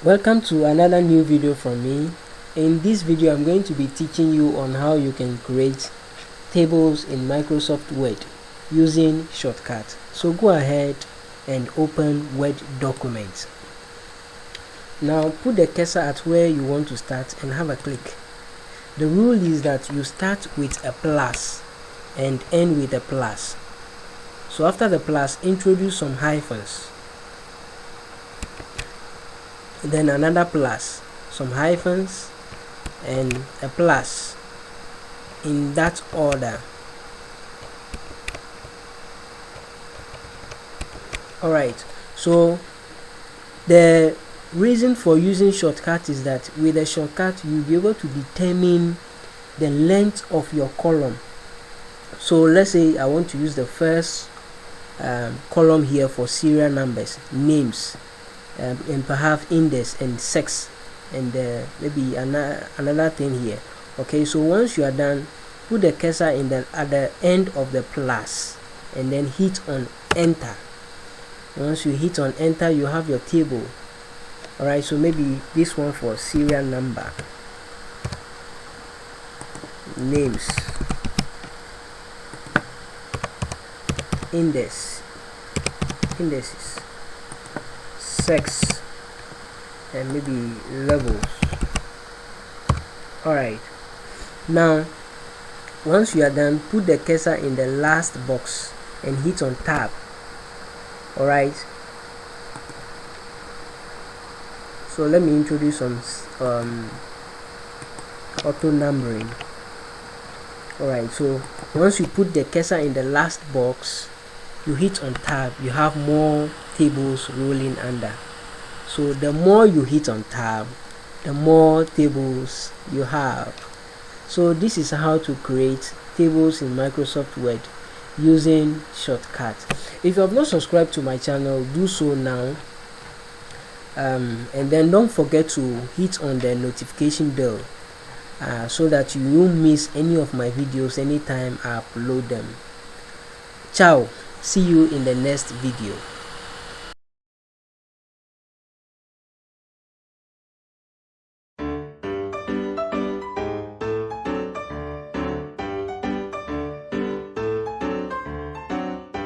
Welcome to another new video from me. In this video I'm going to be teaching you on how you can create tables in Microsoft Word using Shortcut. So go ahead and open Word document. Now put the cursor at where you want to start and have a click. The rule is that you start with a plus and end with a plus. So after the plus, introduce some hyphens, then another plus, some hyphens, and a plus, in that order. Alright, so the reason for using shortcut is that with a shortcut you'll be able to determine the length of your column. So let's say I want to use the first column here for serial numbers, names, and perhaps index and sex, and maybe another thing here. Okay, so once you are done, put the cursor at the end of the plus and then hit on enter. Once you hit on enter, you have your table. Alright, so maybe this one for serial number, names, indices, sex, and maybe levels. Alright, now once you are done, put the cursor in the last box and hit on tab. Alright, so let me introduce some auto numbering. Alright, so once you put the cursor in the last box, you hit on tab, you have more tables rolling under. So the more you hit on tab, the more tables you have. So this is how to create tables in Microsoft Word using Shortcut. If you have not subscribed to my channel, do so now, and then don't forget to hit on the notification bell so that you won't miss any of my videos anytime I upload them. Ciao, see you in the next video.